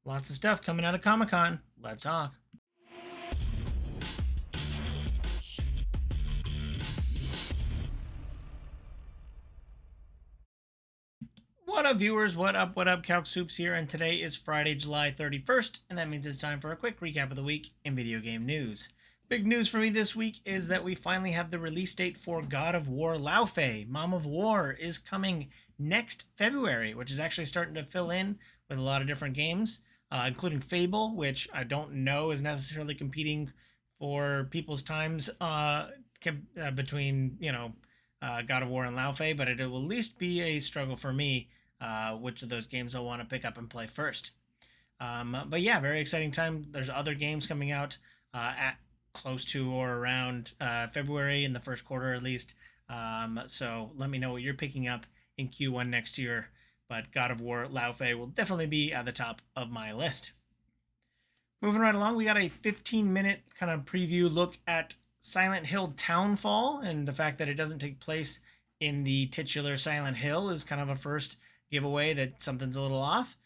Lots of stuff coming out of Comic-Con. Let's talk. What up, viewers? What up? What up? Calc Soups here, and today is Friday, July 31st, and that means it's time for a quick recap of the week in video game news. Big news for me this week is that we finally have the release date for God of War Laufey. Mom of War is coming next February, which is actually starting to fill in with a lot of different games, including Fable, which I don't know is necessarily competing for people's times between, God of War and Laufey, but it will at least be a struggle for me which of those games I'll want to pick up and play first. But yeah, very exciting time. There's other games coming out at close to or around February in the first quarter at least. So let me know what you're picking up in Q1 next year. But God of War Laufey will definitely be at the top of my list. Moving right along, we got a 15-minute kind of preview look at Silent Hill Townfall, and the fact that it doesn't take place in the titular Silent Hill is kind of a first giveaway that something's a little off.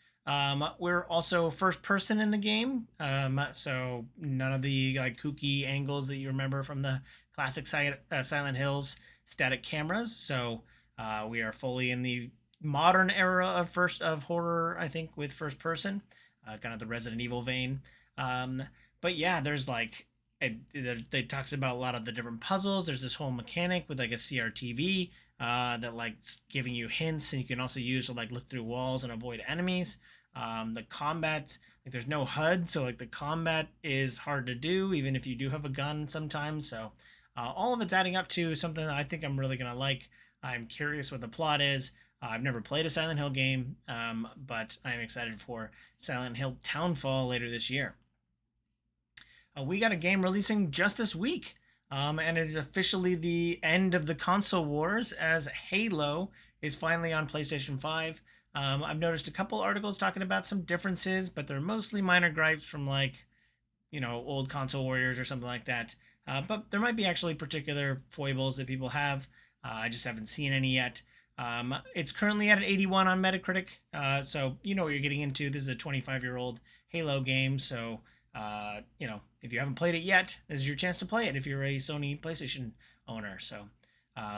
We're also first person in the game, so none of the kooky angles that you remember from the classic Silent Hills static cameras. So we are fully in the modern era of horror, I think, with first person, kind of the Resident Evil vein. But yeah, there's it talks about a lot of the different puzzles. There's this whole mechanic with a CRTV that giving you hints, and you can also use to look through walls and avoid enemies. The combat, there's no HUD, so the combat is hard to do even if you do have a gun sometimes. So all of it's adding up to something that I think I'm really gonna like. I'm curious what the plot is. I've never played a Silent Hill game, but I'm excited for Silent Hill Townfall later this year. We got a game releasing just this week, and it is officially the end of the console wars as Halo is finally on PlayStation 5. I've noticed a couple articles talking about some differences, but they're mostly minor gripes from old console warriors or something like that. But there might be actually particular foibles that people have. I just haven't seen any yet. It's currently at an 81 on Metacritic, so you know what you're getting into. This is a 25-year-old Halo game, so if you haven't played it yet, this is your chance to play it if you're a Sony PlayStation owner. So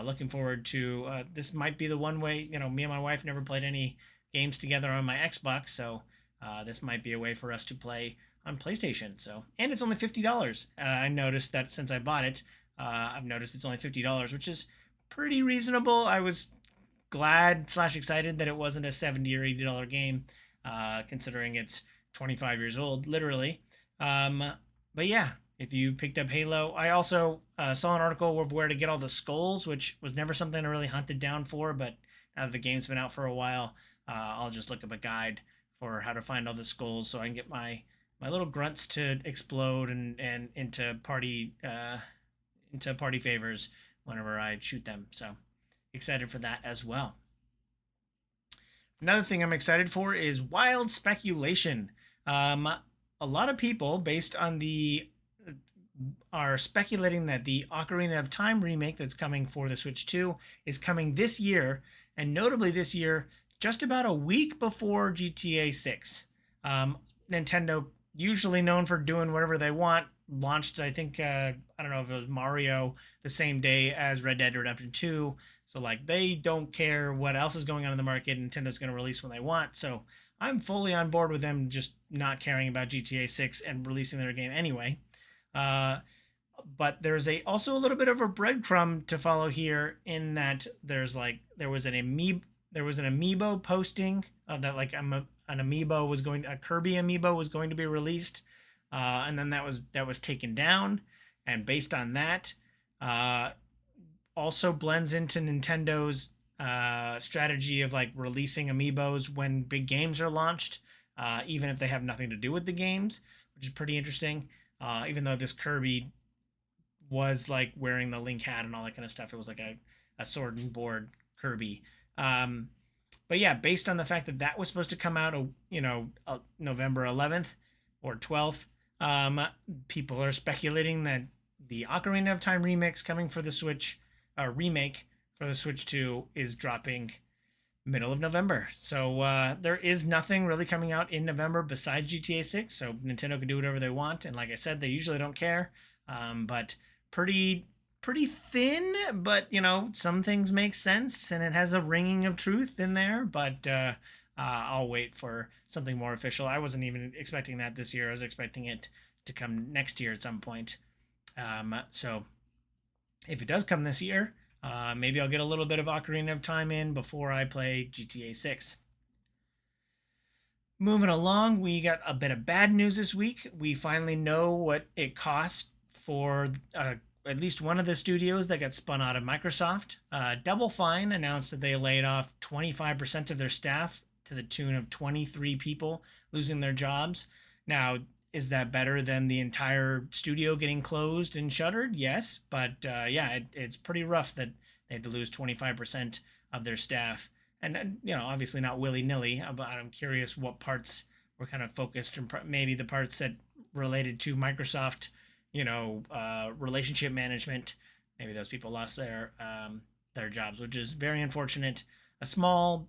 looking forward to this. Might be the one way, me and my wife never played any games together on my Xbox, so this might be a way for us to play on PlayStation. So, and it's only $50. I noticed that since I bought it, I've noticed it's only $50, which is pretty reasonable. I was glad / excited that it wasn't a $70 or $80 game, considering it's 25 years old, literally. But yeah, if you picked up Halo, I also saw an article of where to get all the skulls, which was never something I really hunted down for, but now that the game's been out for a while, I'll just look up a guide for how to find all the skulls so I can get my little grunts to explode and into party favors whenever I shoot them. So excited for that as well. Another thing I'm excited for is Wild Speculation. A lot of people, based on are speculating that the Ocarina of Time remake that's coming for the Switch 2 is coming this year, and notably this year, just about a week before GTA 6. Nintendo, usually known for doing whatever they want, launched, I think, I don't know if it was Mario the same day as Red Dead Redemption 2. So, they don't care what else is going on in the market. Nintendo's going to release when they want. So, I'm fully on board with them just not caring about GTA 6 and releasing their game anyway. But there's also a little bit of a breadcrumb to follow here in that there was an amiibo posting of that an amiibo was a Kirby amiibo was going to be released, and then that was taken down, and based on that, also blends into Nintendo's strategy of releasing amiibos when big games are launched, even if they have nothing to do with the games, which is pretty interesting. Even though this Kirby was wearing the Link hat and all that kind of stuff, it was a sword and board Kirby. But yeah, based on the fact that that was supposed to come out, November 11th or 12th, people are speculating that the Ocarina of Time remix coming for the Switch, remake for the Switch 2 is dropping middle of November. So there is nothing really coming out in November besides GTA 6. So Nintendo can do whatever they want, and like I said, they usually don't care. But pretty pretty thin, but some things make sense, and it has a ringing of truth in there. But I'll wait for something more official. I wasn't even expecting that this year. I was expecting it to come next year at some point. So if it does come this year, maybe I'll get a little bit of Ocarina of Time in before I play GTA 6. Moving along, we got a bit of bad news this week. We finally know what it cost for at least one of the studios that got spun out of Microsoft. Double Fine announced that they laid off 25% of their staff to the tune of 23 people losing their jobs. Now, is that better than the entire studio getting closed and shuttered? Yes, but it's pretty rough that they had to lose 25% of their staff, and obviously not willy nilly. But I'm curious what parts were kind of focused, and maybe the parts that related to Microsoft, relationship management. Maybe those people lost their jobs, which is very unfortunate. A small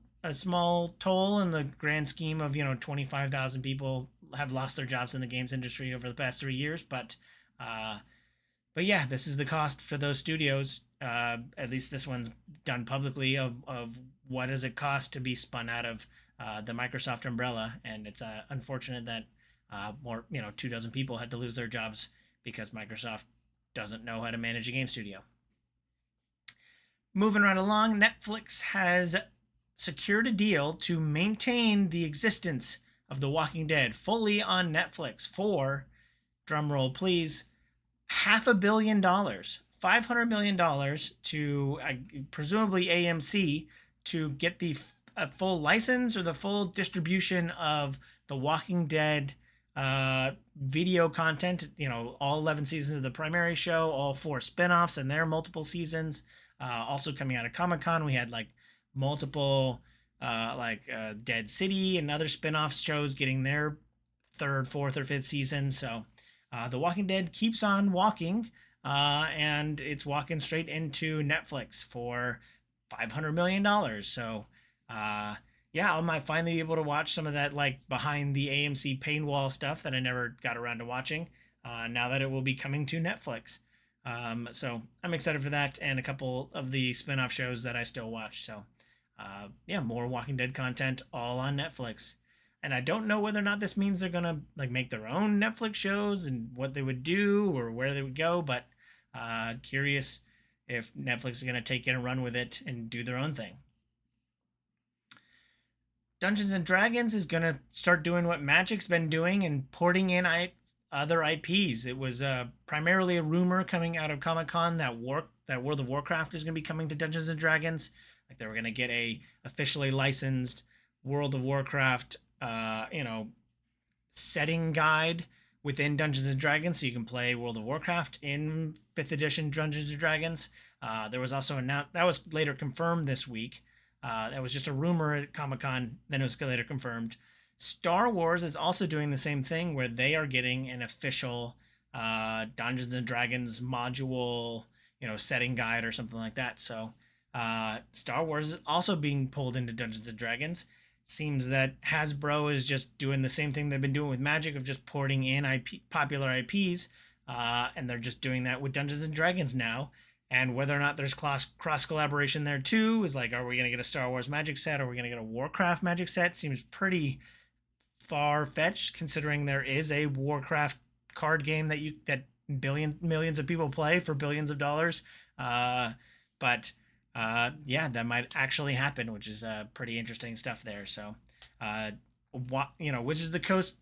toll in the grand scheme of 25,000 people have lost their jobs in the games industry over the past 3 years, but yeah, this is the cost for those studios. At least this one's done publicly of what does it cost to be spun out of the Microsoft umbrella, and it's unfortunate that more 24 people had to lose their jobs because Microsoft doesn't know how to manage a game studio. Moving right along, Netflix has secured a deal to maintain the existence of The Walking Dead fully on Netflix for, drumroll please, $500 million, $500 million to presumably AMC to get the full license or the full distribution of The Walking Dead video content, all 11 seasons of the primary show, all 4 spin-offs and their multiple seasons. Also coming out of Comic-Con, we had multiple Dead City and other spin-off shows getting their 3rd, 4th, or 5th season. So The Walking Dead keeps on walking, and it's walking straight into Netflix for $500 million. So I might finally be able to watch some of that behind the AMC paywall stuff that I never got around to watching, now that it will be coming to Netflix. So I'm excited for that, and a couple of the spin-off shows that I still watch. So more Walking Dead content all on Netflix. And I don't know whether or not this means they're gonna make their own Netflix shows and what they would do or where they would go, but curious if Netflix is gonna take it and run with it and do their own thing. Dungeons and Dragons is gonna start doing what Magic's been doing and porting in other IPs. It was primarily a rumor coming out of Comic-Con that World of Warcraft is gonna be coming to Dungeons and Dragons. They were gonna get a officially licensed World of Warcraft setting guide within Dungeons and Dragons, so you can play World of Warcraft in 5th edition Dungeons and Dragons. There was also that was later confirmed this week. That was just a rumor at Comic-Con, then it was later confirmed. Star Wars is also doing the same thing, where they are getting an official Dungeons and Dragons module, setting guide or something like that. So Star Wars is also being pulled into Dungeons and Dragons. Seems that Hasbro is just doing the same thing they've been doing with Magic, of just porting in popular IPs, and they're just doing that with Dungeons and Dragons now. And whether or not there's cross collaboration there too is are we going to get a Star Wars Magic set? Are we going to get a Warcraft Magic set? Seems pretty far-fetched, considering there is a Warcraft card game that millions of people play for billions of dollars. But that might actually happen, which is pretty interesting stuff there. So, Wizards of the Coast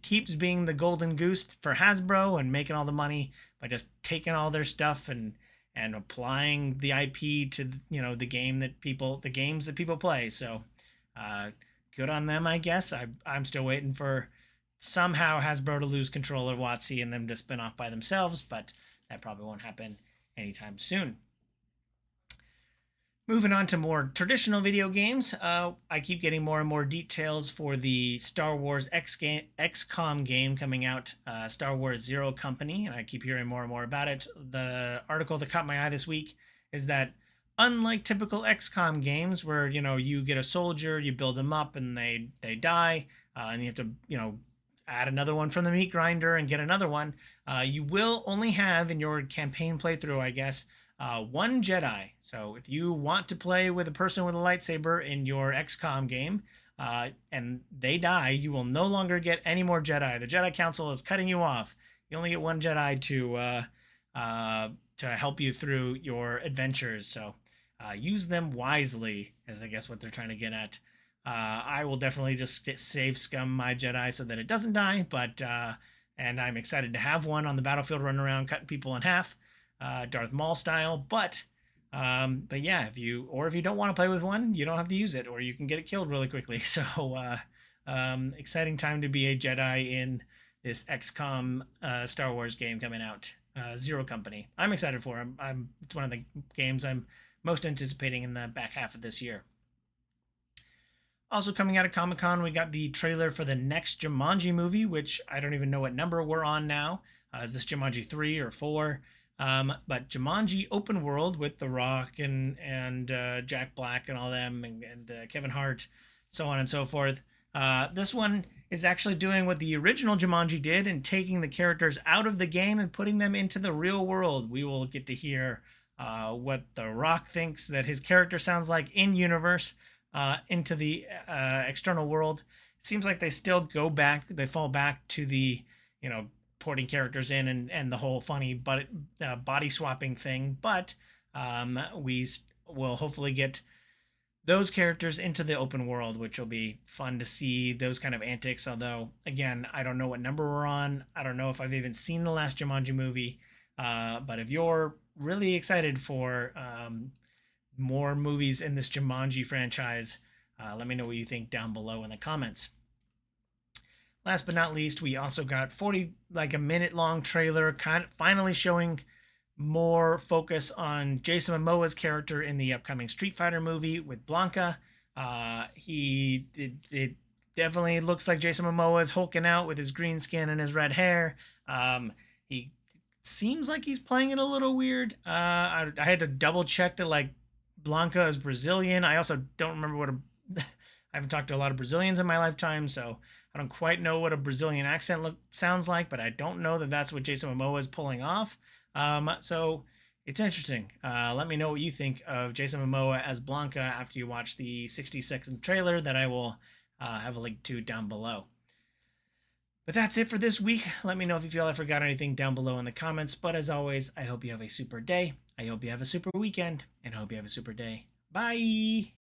keeps being the golden goose for Hasbro and making all the money by just taking all their stuff and applying the IP to the games that people play. So, good on them, I guess. I'm still waiting for somehow Hasbro to lose control of WotC and them to spin off by themselves, but that probably won't happen anytime soon. Moving on to more traditional video games, I keep getting more and more details for the Star Wars XCOM game coming out, Star Wars Zero Company, and I keep hearing more and more about it. The article that caught my eye this week is that unlike typical XCOM games where you get a soldier, you build them up, and they die, and you have to add another one from the meat grinder and get another one. You will only have in your campaign playthrough, I guess, one Jedi. So if you want to play with a person with a lightsaber in your XCOM game, and they die, you will no longer get any more Jedi. The Jedi Council is cutting you off. You only get one Jedi to help you through your adventures. So use them wisely, is I guess what they're trying to get at. I will definitely just save scum my Jedi so that it doesn't die, but and I'm excited to have one on the battlefield running around cutting people in half, Darth Maul style. But yeah, if you don't want to play with one, you don't have to use it, or you can get it killed really quickly. So exciting time to be a Jedi in this XCOM Star Wars game coming out. Zero Company. I'm excited for. It's one of the games I'm most anticipating in the back half of this year. Also coming out of Comic-Con, we got the trailer for the next Jumanji movie, which I don't even know what number we're on now. Is this Jumanji 3 or 4? But Jumanji open world with The Rock and Jack Black and all them and Kevin Hart, so on and so forth. This one is actually doing what the original Jumanji did and taking the characters out of the game and putting them into the real world. We will get to hear what The Rock thinks that his character sounds like in universe, into the external world. It seems like they still go back, they fall back to the, porting characters in and the whole funny body swapping thing. But we will hopefully get those characters into the open world, which will be fun to see those kind of antics. Although, again, I don't know what number we're on. I don't know if I've even seen the last Jumanji movie. But if you're really excited for more movies in this Jumanji franchise, let me know what you think down below in the comments. Last but not least, we also got a minute long trailer, finally showing more focus on Jason Momoa's character in the upcoming Street Fighter movie with Blanca. It definitely looks like Jason Momoa is hulking out with his green skin and his red hair. He seems like he's playing it a little weird. I had to double check that Blanca is Brazilian. I also don't remember I haven't talked to a lot of Brazilians in my lifetime, so I don't quite know what a Brazilian accent sounds like, but I don't know that that's what Jason Momoa is pulling off. So it's interesting. Let me know what you think of Jason Momoa as Blanca after you watch the 60-second trailer that I will have a link to down below. But that's it for this week. Let me know if you feel I forgot anything down below in the comments. But as always, I hope you have a super day. I hope you have a super weekend. And I hope you have a super day. Bye!